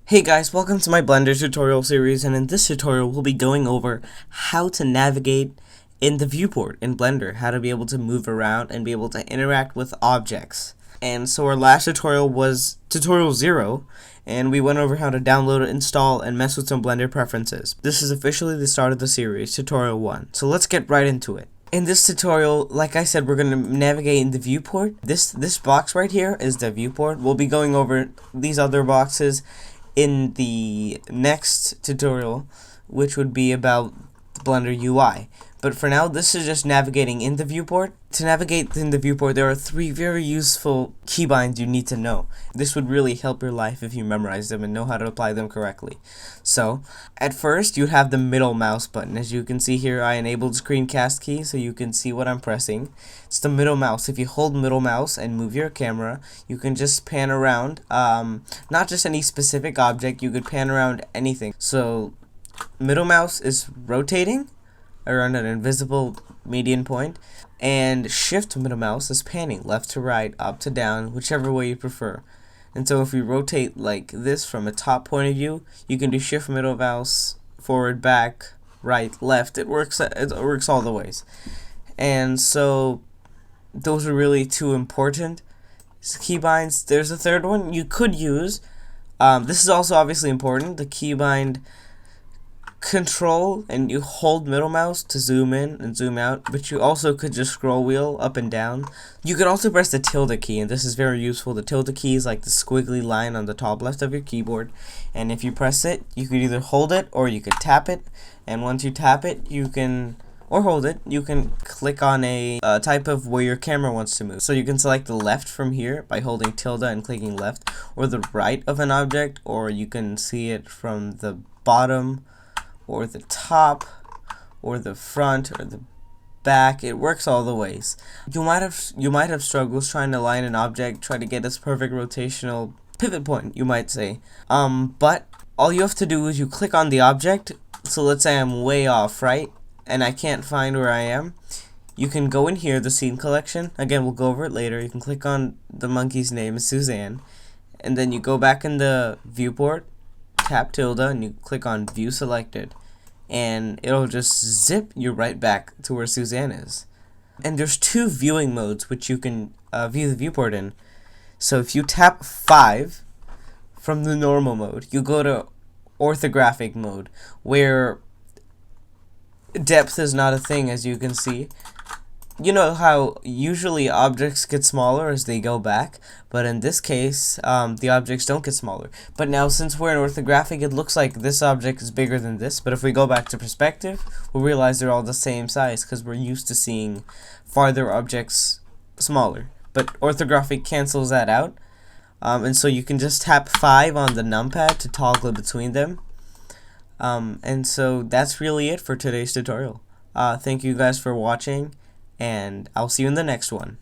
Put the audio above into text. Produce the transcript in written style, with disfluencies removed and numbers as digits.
Hey guys, welcome to my Blender tutorial series, and in this tutorial we'll be going over how to navigate in the viewport in Blender, how to be able to move around and be able to interact with objects. And so our last tutorial was tutorial 0, and we went over how to download, install, and mess with some Blender preferences. This is officially the start of the series, tutorial 1, so let's get right into it. In this tutorial, like I said, we're going to navigate in the viewport. This box right here is the viewport. We'll be going over these other boxes in the next tutorial, which would be about the Blender UI. But for now, this is just navigating in the viewport. To navigate in the viewport, there are 3 very useful keybinds you need to know. This would really help your life if you memorize them and know how to apply them correctly. So, at first, you'd have the middle mouse button. As you can see here, I enabled screencast key so you can see what I'm pressing. It's the middle mouse. If you hold middle mouse and move your camera, you can just pan around, not just any specific object, you could pan around anything. So, middle mouse is rotating around an invisible median point, and shift middle mouse is panning left to right, up to down, whichever way you prefer. And so if we rotate like this from a top point of view, you can do shift middle mouse, forward, back, right, left. It works all the ways. And so those are really 2 important keybinds. There's a third one you could use. This is also obviously important. The keybind Ctrl, and you hold middle mouse to zoom in and zoom out, but you also could just scroll wheel up and down. You could also press the tilde key, and this is very useful. The tilde key is like the squiggly line on the top left of your keyboard, and if you press it, you could either hold it or you could tap it, and once you tap it, you can, or hold it, you can click on a type of where your camera wants to move. So you can select the left from here by holding tilde and clicking left, or the right of an object, or you can see it from the bottom, or the top, or the front, or the back. It works all the ways. You might have struggles trying to align an object, try to get its perfect rotational pivot point, you might say. But all you have to do is you click on the object. So let's say I'm way off, right? And I can't find where I am. You can go in here, the scene collection. Again, we'll go over it later. You can click on the monkey's name, Suzanne, and then you go back in the viewport, tap tilde, and you click on view selected, and it'll just zip you right back to where Suzanne is. And there's 2 viewing modes which you can view the viewport in. So if you tap 5 from the normal mode, you go to orthographic mode, where depth is not a thing, as you can see. You know how usually objects get smaller as they go back, but in this case, the objects don't get smaller. But now, since we're in orthographic, it looks like this object is bigger than this, but if we go back to perspective, we'll realize they're all the same size, because we're used to seeing farther objects smaller. But orthographic cancels that out, and so you can just tap 5 on the numpad to toggle between them. And so that's really it for today's tutorial. Thank you guys for watching, and I'll see you in the next one.